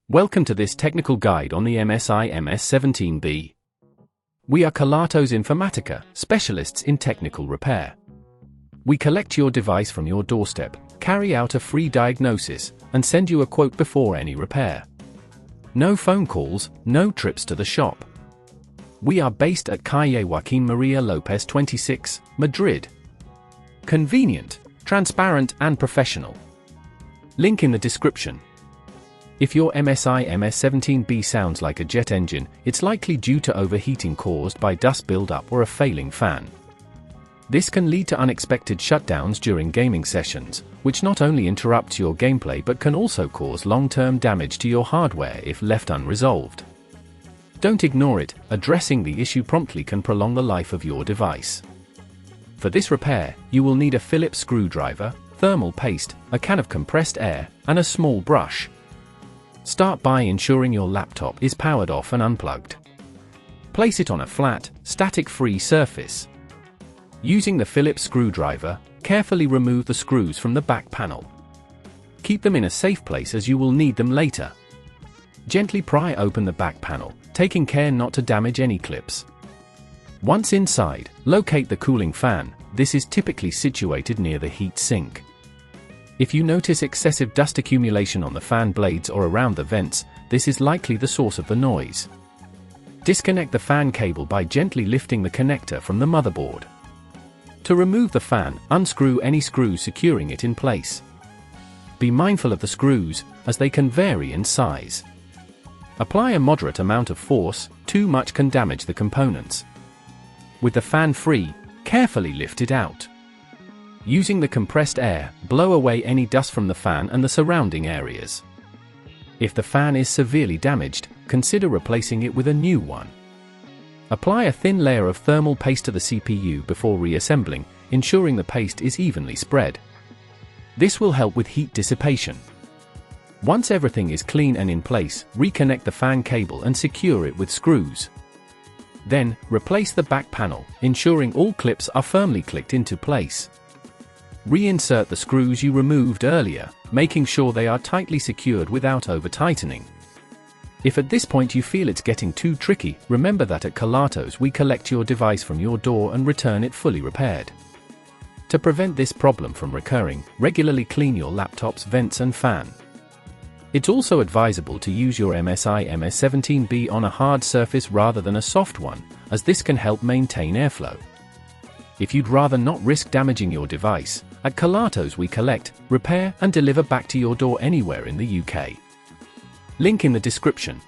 Welcome to this technical guide on the MSI MS17B. We are Kelatos Informatica, specialists in technical repair. We collect your device from your doorstep, carry out a free diagnosis, and send you a quote before any repair. No phone calls, no trips to the shop. We are based at Calle Joaquín María López 26, Madrid. Convenient, transparent and professional. Link in the description. If your MSI MS17B sounds like a jet engine, it's likely due to overheating caused by dust buildup or a failing fan. This can lead to unexpected shutdowns during gaming sessions, which not only interrupts your gameplay but can also cause long-term damage to your hardware if left unresolved. Don't ignore it, addressing the issue promptly can prolong the life of your device. For this repair, you will need a Phillips screwdriver, thermal paste, a can of compressed air, and a small brush. Start by ensuring your laptop is powered off and unplugged. Place it on a flat, static-free surface. Using the Phillips screwdriver, carefully remove the screws from the back panel. Keep them in a safe place as you will need them later. Gently pry open the back panel, taking care not to damage any clips. Once inside, locate the cooling fan. This is typically situated near the heat sink. If you notice excessive dust accumulation on the fan blades or around the vents, this is likely the source of the noise. Disconnect the fan cable by gently lifting the connector from the motherboard. To remove the fan, unscrew any screws securing it in place. Be mindful of the screws, as they can vary in size. Apply a moderate amount of force, too much can damage the components. With the fan free, carefully lift it out. Using the compressed air, blow away any dust from the fan and the surrounding areas. If the fan is severely damaged, consider replacing it with a new one. Apply a thin layer of thermal paste to the CPU before reassembling, ensuring the paste is evenly spread. This will help with heat dissipation. Once everything is clean and in place, reconnect the fan cable and secure it with screws. Then, replace the back panel, ensuring all clips are firmly clicked into place. Reinsert the screws you removed earlier, making sure they are tightly secured without over-tightening. If at this point you feel it's getting too tricky, remember that at Kelatos we collect your device from your door and return it fully repaired. To prevent this problem from recurring, regularly clean your laptop's vents and fan. It's also advisable to use your MSI MS17B on a hard surface rather than a soft one, as this can help maintain airflow. If you'd rather not risk damaging your device, at Kelatos we collect, repair and deliver back to your door anywhere in the UK. Link in the description.